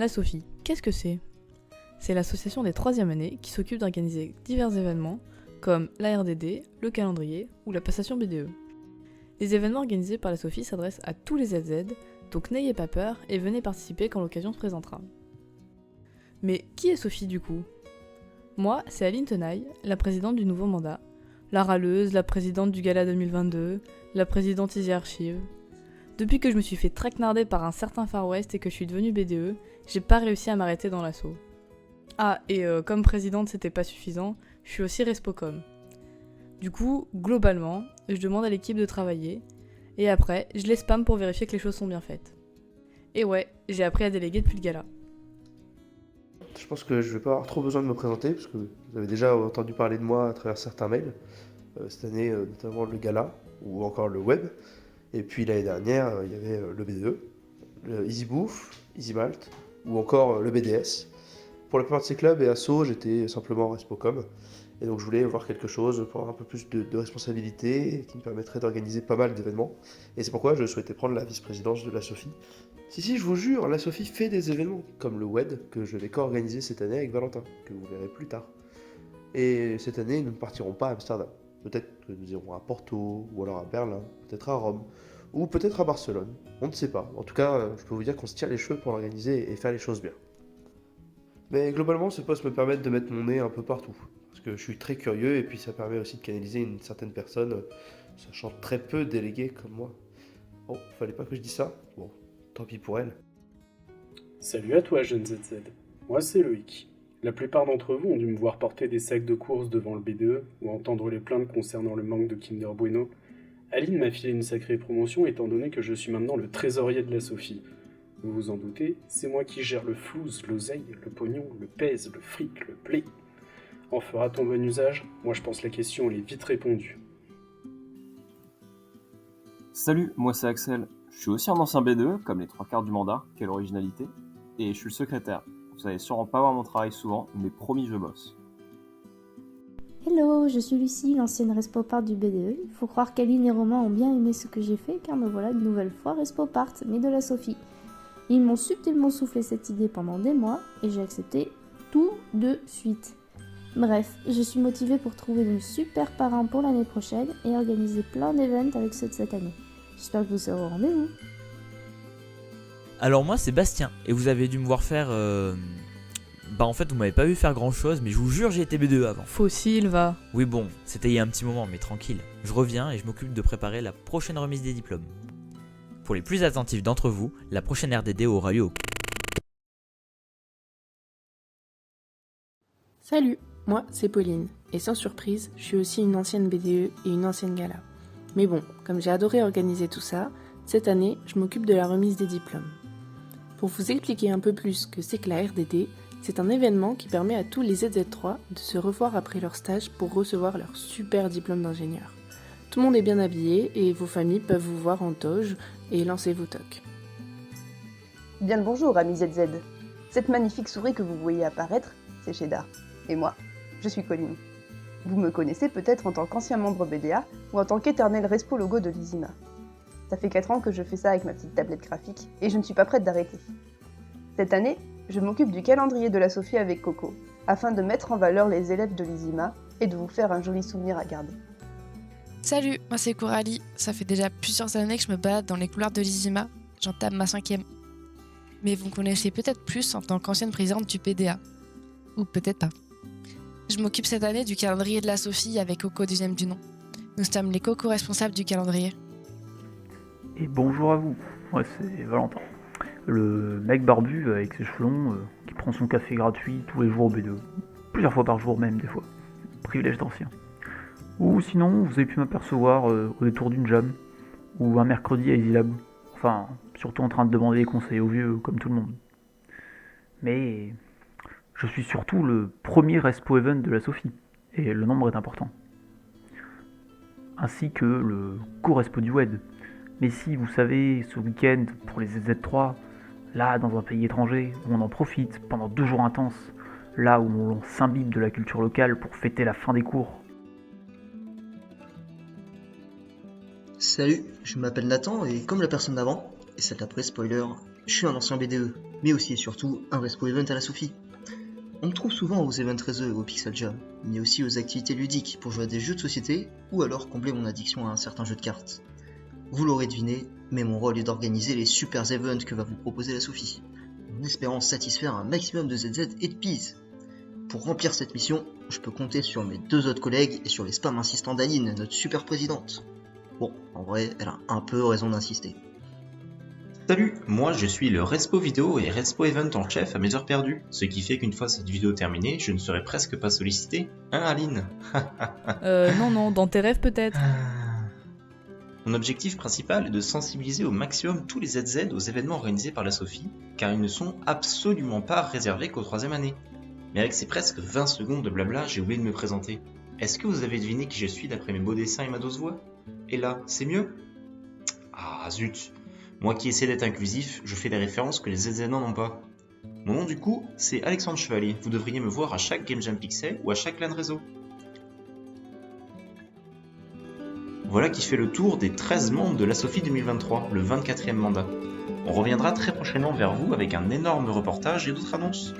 La Sophie, qu'est-ce que c'est ? C'est l'association des 3e années qui s'occupe d'organiser divers événements comme la RDD, le calendrier ou la passation BDE. Les événements organisés par la Sophie s'adressent à tous les ZZ, donc n'ayez pas peur et venez participer quand l'occasion se présentera. Mais qui est Sophie du coup ? Moi, c'est Aline Tenaille, la présidente du nouveau mandat, la râleuse, la présidente du gala 2022, la présidente Easy Archive. Depuis que je me suis fait traquenarder par un certain Far West et que je suis devenue BDE, j'ai pas réussi à m'arrêter dans l'assaut. Ah, et comme présidente c'était pas suffisant, je suis aussi Respocom. Du coup, globalement, je demande à l'équipe de travailler, et après, je les spam pour vérifier que les choses sont bien faites. Et ouais, j'ai appris à déléguer depuis le gala. Je pense que je vais pas avoir trop besoin de me présenter, parce que vous avez déjà entendu parler de moi à travers certains mails. Cette année, notamment le gala, ou encore le web. Et puis l'année dernière, il y avait le BDE, le Easy Bouffe, Easy Malt, ou encore le BDS. Pour la plupart de ces clubs et assos, j'étais simplement Respocom. Et donc je voulais voir quelque chose pour avoir un peu plus de responsabilité et qui me permettrait d'organiser pas mal d'événements. Et c'est pourquoi je souhaitais prendre la vice-présidence de la Sophie. Si, je vous jure, la Sophie fait des événements, comme le WED, que je vais co-organiser cette année avec Valentin, que vous verrez plus tard. Et cette année, nous ne partirons pas à Amsterdam. Peut-être que nous irons à Porto, ou alors à Berlin, peut-être à Rome, ou peut-être à Barcelone. On ne sait pas. En tout cas, je peux vous dire qu'on se tire les cheveux pour l'organiser et faire les choses bien. Mais globalement, ce poste me permet de mettre mon nez un peu partout. Parce que je suis très curieux et puis ça permet aussi de canaliser une certaine personne, sachant très peu déléguer comme moi. Oh, fallait pas que je dise ça. Bon, tant pis pour elle. Salut à toi, jeune ZZ. Moi, c'est Loïc. La plupart d'entre vous ont dû me voir porter des sacs de courses devant le BDE ou entendre les plaintes concernant le manque de Kinder Bueno. Aline m'a filé une sacrée promotion étant donné que je suis maintenant le trésorier de la Sophie. Vous vous en doutez, c'est moi qui gère le flouze, l'oseille, le pognon, le pèse, le fric, le blé. En fera-t-on bon usage ? Moi je pense que la question elle est vite répondue. Salut, moi c'est Axel. Je suis aussi un ancien BDE, comme les 3/4 du mandat, quelle originalité. Et je suis le secrétaire. Vous allez sûrement pas voir mon travail souvent, mais promis je bosse. Hello, je suis Lucie, l'ancienne respopart du BDE. Il faut croire qu'Aline et Romain ont bien aimé ce que j'ai fait, car me voilà une nouvelle fois respopart, mais de la Sophie. Ils m'ont subtilement soufflé cette idée pendant des mois, et j'ai accepté tout de suite. Bref, je suis motivée pour trouver de super parrain pour l'année prochaine et organiser plein d'événements avec ceux de cette année. J'espère que vous serez au rendez-vous. Alors moi c'est Bastien, et vous avez dû me voir faire... en fait vous m'avez pas vu faire grand chose, mais je vous jure j'ai été BDE avant. Fossile, va. Oui bon, c'était il y a un petit moment, mais tranquille. Je reviens et je m'occupe de préparer la prochaine remise des diplômes. Pour les plus attentifs d'entre vous, la prochaine RDD aura lieu au... Salut, moi c'est Pauline, et sans surprise, je suis aussi une ancienne BDE et une ancienne gala. Mais bon, comme j'ai adoré organiser tout ça, cette année, je m'occupe de la remise des diplômes. Pour vous expliquer un peu plus ce que c'est que la RDD, c'est un événement qui permet à tous les ZZ3 de se revoir après leur stage pour recevoir leur super diplôme d'ingénieur. Tout le monde est bien habillé et vos familles peuvent vous voir en toge et lancer vos tocs. Bien le bonjour, amis ZZ. Cette magnifique souris que vous voyez apparaître, c'est Cheddar. Et moi, je suis Colline. Vous me connaissez peut-être en tant qu'ancien membre BDA ou en tant qu'éternel respo logo de l'ISIMA. Ça fait 4 ans que je fais ça avec ma petite tablette graphique et je ne suis pas prête d'arrêter. Cette année, je m'occupe du calendrier de la Sophie avec Coco, afin de mettre en valeur les élèves de l'ISIMA et de vous faire un joli souvenir à garder. Salut, moi c'est Coralie. Ça fait déjà plusieurs années que je me balade dans les couloirs de l'ISIMA. J'entame ma 5e. Mais vous me connaissez peut-être plus en tant qu'ancienne présidente du PDA. Ou peut-être pas. Je m'occupe cette année du calendrier de la Sophie avec Coco deuxième du nom. Nous sommes les co-responsables du calendrier. Et bonjour à vous, moi c'est Valentin. Le mec barbu avec ses cheveux longs qui prend son café gratuit tous les jours au B2. Plusieurs fois par jour même des fois. Privilège d'ancien. Ou sinon, vous avez pu m'apercevoir au détour d'une jam, ou un mercredi à EasyLab. Enfin, surtout en train de demander des conseils aux vieux, comme tout le monde. Mais je suis surtout le premier Respo Event de la Sophie, et le nombre est important. Ainsi que le co-respo du WED. Mais si, vous savez, ce week-end, pour les ZZ3, là, dans un pays étranger, où on en profite pendant 2 jours intenses, là où on s'imbibe de la culture locale pour fêter la fin des cours. Salut, je m'appelle Nathan et comme la personne d'avant, et celle d'après spoiler, je suis un ancien BDE. mais aussi et surtout un Respo Event à la Sophie. On me trouve souvent aux Event Réseaux et au Pixel Jam, mais aussi aux activités ludiques pour jouer à des jeux de société ou alors combler mon addiction à un certain jeu de cartes. Vous l'aurez deviné, mais mon rôle est d'organiser les super events que va vous proposer la Sophie, en espérant satisfaire un maximum de ZZ et de Peas. Pour remplir cette mission, je peux compter sur mes 2 autres collègues et sur les spams insistants d'Aline, notre super présidente. Bon, en vrai, elle a un peu raison d'insister. Salut, moi je suis le Respo Vidéo et Respo Event en chef à mes heures perdues, ce qui fait qu'une fois cette vidéo terminée, je ne serai presque pas sollicité. Hein Aline? Non, dans tes rêves peut-être. Mon objectif principal est de sensibiliser au maximum tous les ZZ aux événements organisés par la Sophie, car ils ne sont absolument pas réservés qu'aux 3e année. Mais avec ces presque 20 secondes de blabla, j'ai oublié de me présenter. Est-ce que vous avez deviné qui je suis d'après mes beaux dessins et ma douce voix? Et là, c'est mieux? Ah zut! Moi qui essaie d'être inclusif, je fais des références que les ZZ n'en ont pas. Mon nom du coup, c'est Alexandre Chevalier. Vous devriez me voir à chaque Game Jam Pixel ou à chaque LAN réseau. Voilà qui fait le tour des 13 membres de la Sophie 2023, le 24e mandat. On reviendra très prochainement vers vous avec un énorme reportage et d'autres annonces.